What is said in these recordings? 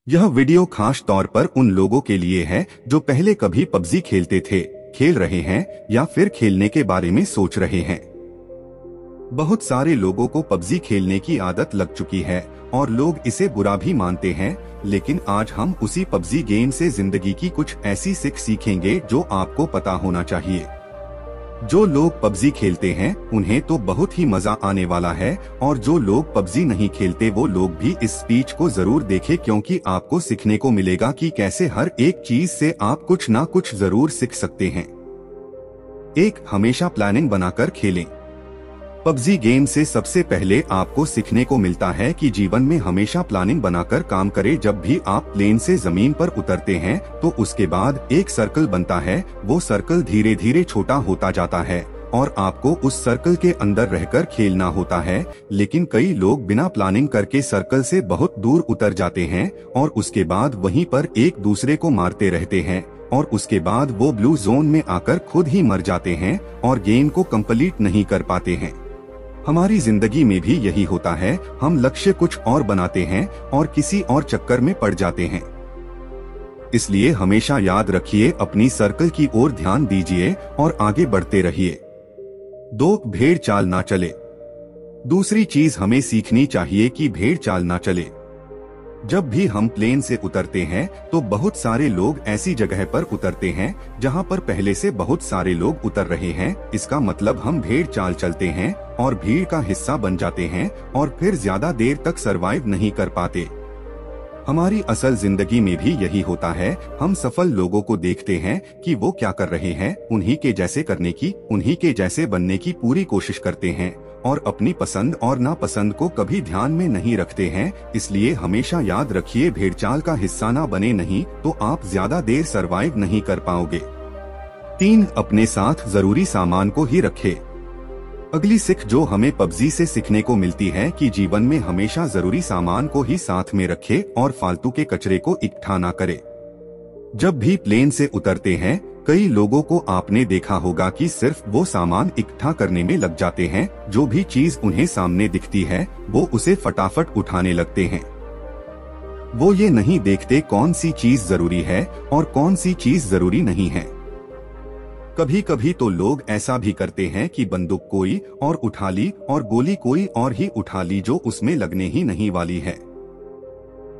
यह वीडियो खास तौर पर उन लोगों के लिए है जो पहले कभी पबजी खेलते थे, खेल रहे हैं या फिर खेलने के बारे में सोच रहे हैं। बहुत सारे लोगों को पबजी खेलने की आदत लग चुकी है और लोग इसे बुरा भी मानते हैं, लेकिन आज हम उसी पबजी गेम से जिंदगी की कुछ ऐसी सीख सीखेंगे जो आपको पता होना चाहिए। जो लोग पबजी खेलते हैं उन्हें तो बहुत ही मजा आने वाला है, और जो लोग पबजी नहीं खेलते वो लोग भी इस स्पीच को जरूर देखें, क्योंकि आपको सीखने को मिलेगा कि कैसे हर एक चीज से आप कुछ ना कुछ जरूर सीख सकते हैं। एक, हमेशा प्लानिंग बनाकर खेलें। पबजी गेम से सबसे पहले आपको सीखने को मिलता है कि जीवन में हमेशा प्लानिंग बनाकर काम करें। जब भी आप प्लेन से जमीन पर उतरते हैं तो उसके बाद एक सर्कल बनता है। वो सर्कल धीरे धीरे छोटा होता जाता है और आपको उस सर्कल के अंदर रहकर खेलना होता है। लेकिन कई लोग बिना प्लानिंग करके सर्कल से बहुत दूर उतर जाते हैं और उसके बाद वहीं पर एक दूसरे को मारते रहते हैं, और उसके बाद वो ब्लू जोन में आकर खुद ही मर जाते हैं और गेम को कंप्लीट नहीं कर पाते हैं। हमारी जिंदगी में भी यही होता है, हम लक्ष्य कुछ और बनाते हैं और किसी और चक्कर में पड़ जाते हैं। इसलिए हमेशा याद रखिए, अपनी सर्कल की ओर ध्यान दीजिए और आगे बढ़ते रहिए। 2, भेड़ चाल ना चले। दूसरी चीज हमें सीखनी चाहिए कि भेड़ चाल ना चले। जब भी हम प्लेन से उतरते हैं तो बहुत सारे लोग ऐसी जगह पर उतरते हैं जहां पर पहले से बहुत सारे लोग उतर रहे हैं। इसका मतलब हम भेड़ चाल चलते हैं और भीड़ का हिस्सा बन जाते हैं और फिर ज्यादा देर तक सरवाइव नहीं कर पाते। हमारी असल जिंदगी में भी यही होता है। हम सफल लोगों को देखते हैं कि वो क्या कर रहे हैं, उन्हीं के जैसे करने की, उन्हीं के जैसे बनने की पूरी कोशिश करते हैं और अपनी पसंद और नापसंद को कभी ध्यान में नहीं रखते हैं। इसलिए हमेशा याद रखिए, भेड़चाल का हिस्सा ना बने, नहीं तो आप ज्यादा देर सरवाइव नहीं कर पाओगे। 3, अपने साथ जरूरी सामान को ही रखें। अगली सीख जो हमें पबजी से सीखने को मिलती है कि जीवन में हमेशा जरूरी सामान को ही साथ में रखें और फालतू के कचरे को इकट्ठा ना करें। जब भी प्लेन से उतरते हैं कई लोगों को आपने देखा होगा कि सिर्फ वो सामान इकट्ठा करने में लग जाते हैं। जो भी चीज उन्हें सामने दिखती है वो उसे फटाफट उठाने लगते हैं। वो ये नहीं देखते कौन सी चीज जरूरी है और कौन सी चीज जरूरी नहीं है। कभी कभी तो लोग ऐसा भी करते हैं कि बंदूक कोई और उठा ली और गोली कोई और ही उठा ली जो उसमें लगने ही नहीं वाली है।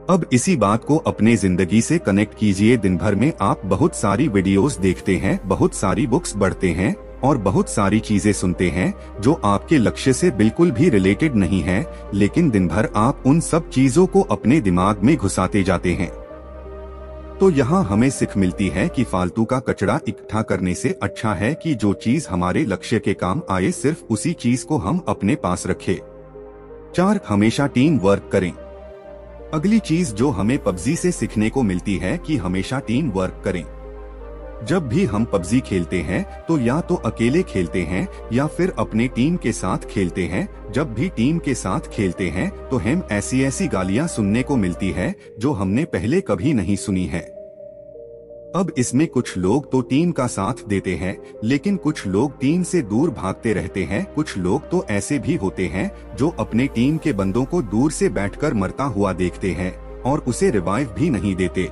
अब इसी बात को अपने जिंदगी से कनेक्ट कीजिए। दिन भर में आप बहुत सारी वीडियोस देखते हैं, बहुत सारी बुक्स पढ़ते हैं और बहुत सारी चीजें सुनते हैं जो आपके लक्ष्य से बिल्कुल भी रिलेटेड नहीं है, लेकिन दिन भर आप उन सब चीजों को अपने दिमाग में घुसाते जाते हैं। तो यहाँ हमें सीख मिलती है कि फालतू का कचरा इकट्ठा करने से अच्छा है कि जो चीज हमारे लक्ष्य के काम आए सिर्फ उसी चीज को हम अपने पास रखें। 4, हमेशा टीम वर्क करें। अगली चीज जो हमें पबजी से सीखने को मिलती है कि हमेशा टीम वर्क करें। जब भी हम पबजी खेलते हैं तो या तो अकेले खेलते हैं या फिर अपने टीम के साथ खेलते हैं। जब भी टीम के साथ खेलते हैं तो हम ऐसी गालियां सुनने को मिलती है जो हमने पहले कभी नहीं सुनी है। अब इसमें कुछ लोग तो टीम का साथ देते हैं, लेकिन कुछ लोग टीम से दूर भागते रहते हैं। कुछ लोग तो ऐसे भी होते हैं जो अपने टीम के बंदों को दूर से बैठकर मरता हुआ देखते हैं और उसे रिवाइव भी नहीं देते।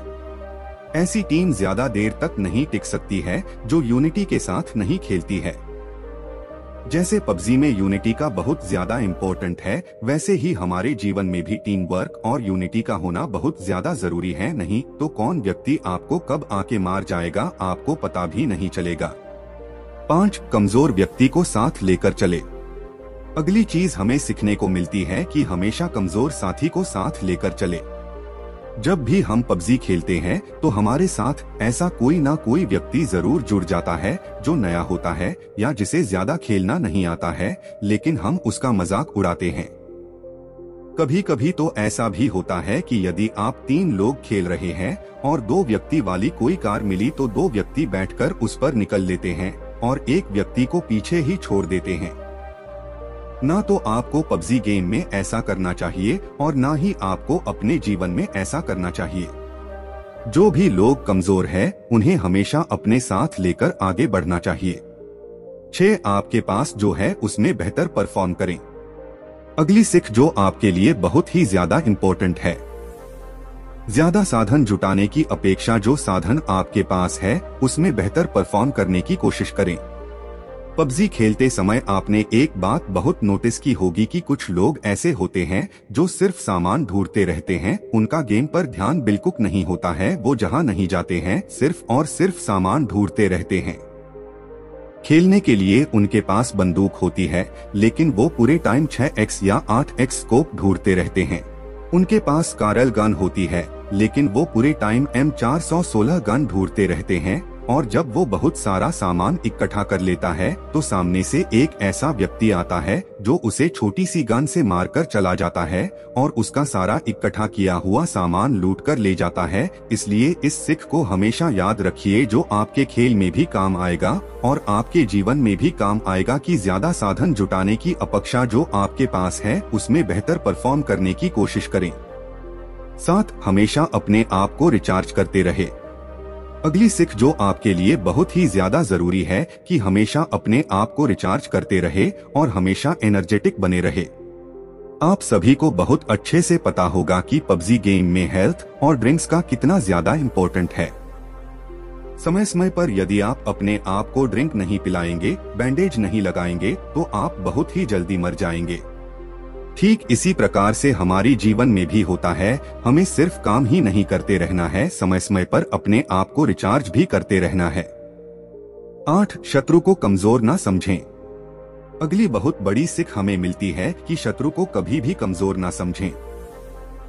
ऐसी टीम ज्यादा देर तक नहीं टिक सकती है जो यूनिटी के साथ नहीं खेलती है। जैसे पबजी में यूनिटी का बहुत ज्यादा इम्पोर्टेंट है, वैसे ही हमारे जीवन में भी टीम वर्क और यूनिटी का होना बहुत ज्यादा जरूरी है। नहीं तो कौन व्यक्ति आपको कब आके मार जाएगा आपको पता भी नहीं चलेगा। 5, कमजोर व्यक्ति को साथ लेकर चले। अगली चीज हमें सीखने को मिलती है कि हमेशा कमजोर साथी को साथ लेकर चले। जब भी हम पबजी खेलते हैं तो हमारे साथ ऐसा कोई ना कोई व्यक्ति जरूर जुड़ जाता है जो नया होता है या जिसे ज्यादा खेलना नहीं आता है, लेकिन हम उसका मजाक उड़ाते हैं। कभी कभी तो ऐसा भी होता है कि यदि आप 3 लोग खेल रहे हैं और 2 व्यक्ति वाली कोई कार मिली तो 2 व्यक्ति बैठकर उस पर निकल लेते हैं और एक व्यक्ति को पीछे ही छोड़ देते हैं। ना तो आपको पबजी गेम में ऐसा करना चाहिए और ना ही आपको अपने जीवन में ऐसा करना चाहिए। जो भी लोग कमजोर हैं, उन्हें हमेशा अपने साथ लेकर आगे बढ़ना चाहिए। 6, आपके पास जो है उसमें बेहतर परफॉर्म करें। अगली सीख जो आपके लिए बहुत ही ज्यादा इम्पोर्टेंट है, ज्यादा साधन जुटाने की अपेक्षा जो साधन आपके पास है उसमें बेहतर परफॉर्म करने की कोशिश करें। पबजी खेलते समय आपने एक बात बहुत नोटिस की होगी कि कुछ लोग ऐसे होते हैं जो सिर्फ सामान ढूंढते रहते हैं, उनका गेम पर ध्यान बिल्कुल नहीं होता है, वो जहां नहीं जाते हैं सिर्फ और सिर्फ सामान ढूंढते रहते हैं। खेलने के लिए उनके पास बंदूक होती है लेकिन वो पूरे टाइम 6x या 8x स्कोप ढूंढते रहते हैं। उनके पास कारल गन होती है लेकिन वो पूरे टाइम M416 गन ढूंढते रहते हैं। और जब वो बहुत सारा सामान इकट्ठा कर लेता है तो सामने से एक ऐसा व्यक्ति आता है जो उसे छोटी सी गन से मारकर चला जाता है और उसका सारा इकट्ठा किया हुआ सामान लूट कर ले जाता है। इसलिए इस सीख को हमेशा याद रखिए जो आपके खेल में भी काम आएगा और आपके जीवन में भी काम आएगा कि ज्यादा साधन जुटाने की अपेक्षा जो आपके पास है उसमें बेहतर परफॉर्म करने की कोशिश करें। साथ हमेशा अपने आप को रिचार्ज करते रहे। अगली सीख जो आपके लिए बहुत ही ज्यादा जरूरी है कि हमेशा अपने आप को रिचार्ज करते रहे और हमेशा एनर्जेटिक बने रहे। आप सभी को बहुत अच्छे से पता होगा कि पबजी गेम में हेल्थ और ड्रिंक्स का कितना ज्यादा इम्पोर्टेंट है। समय समय पर यदि आप अपने आप को ड्रिंक नहीं पिलाएंगे, बैंडेज नहीं लगाएंगे तो आप बहुत ही जल्दी मर जाएंगे। ठीक इसी प्रकार से हमारी जीवन में भी होता है, हमें सिर्फ काम ही नहीं करते रहना है, समय समय पर अपने आप को रिचार्ज भी करते रहना है। 8. शत्रु को कमजोर ना समझें। अगली बहुत बड़ी सीख हमें मिलती है कि शत्रु को कभी भी कमजोर ना समझें।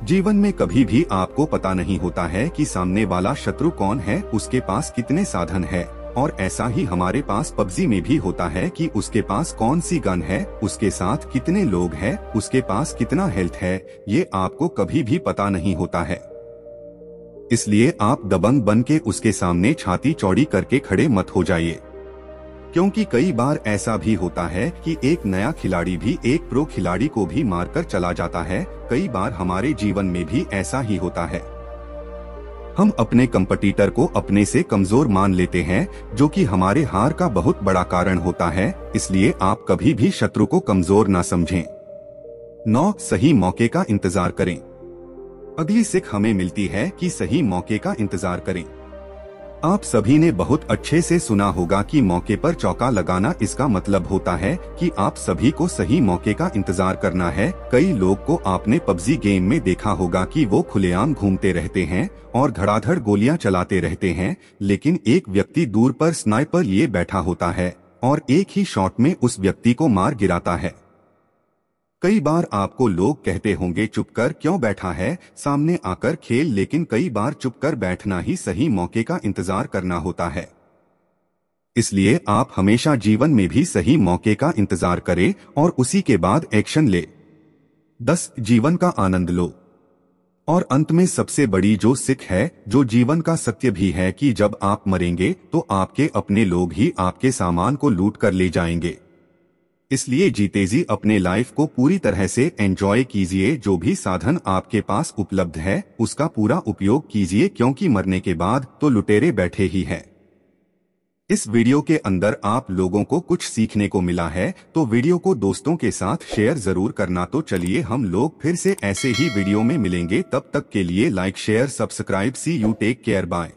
जीवन में कभी भी आपको पता नहीं होता है कि सामने वाला शत्रु कौन है, उसके पास कितने साधन है। और ऐसा ही हमारे पास पबजी में भी होता है कि उसके पास कौन सी गन है, उसके साथ कितने लोग हैं, उसके पास कितना हेल्थ है, ये आपको कभी भी पता नहीं होता है। इसलिए आप दबंग बन के उसके सामने छाती चौड़ी करके खड़े मत हो जाइए, क्योंकि कई बार ऐसा भी होता है कि एक नया खिलाड़ी भी एक प्रो खिलाड़ी को भी मारकर चला जाता है। कई बार हमारे जीवन में भी ऐसा ही होता है। हम अपने कंपटीटर को अपने से कमजोर मान लेते हैं जो कि हमारे हार का बहुत बड़ा कारण होता है। इसलिए आप कभी भी शत्रु को कमजोर ना समझें। 9. सही मौके का इंतजार करें। अगली सीख हमें मिलती है कि सही मौके का इंतजार करें। आप सभी ने बहुत अच्छे से सुना होगा कि मौके पर चौका लगाना, इसका मतलब होता है कि आप सभी को सही मौके का इंतजार करना है। कई लोग को आपने पबजी गेम में देखा होगा कि वो खुलेआम घूमते रहते हैं और धड़ाधड़ गोलियां चलाते रहते हैं, लेकिन एक व्यक्ति दूर पर स्नाइपर लिए बैठा होता है और एक ही शॉट में उस व्यक्ति को मार गिराता है। कई बार आपको लोग कहते होंगे चुप कर क्यों बैठा है, सामने आकर खेल, लेकिन कई बार चुप कर बैठना ही सही मौके का इंतजार करना होता है। इसलिए आप हमेशा जीवन में भी सही मौके का इंतजार करें और उसी के बाद एक्शन ले। 10. जीवन का आनंद लो। और अंत में सबसे बड़ी जो सीख है, जो जीवन का सत्य भी है, कि जब आप मरेंगे तो आपके अपने लोग ही आपके सामान को लूट कर ले जाएंगे। इसलिए जीते जी अपने लाइफ को पूरी तरह से एंजॉय कीजिए। जो भी साधन आपके पास उपलब्ध है उसका पूरा उपयोग कीजिए, क्योंकि मरने के बाद तो लुटेरे बैठे ही हैं। इस वीडियो के अंदर आप लोगों को कुछ सीखने को मिला है तो वीडियो को दोस्तों के साथ शेयर जरूर करना। तो चलिए हम लोग फिर से ऐसे ही वीडियो में मिलेंगे, तब तक के लिए like share subscribe. See you, take care, bye.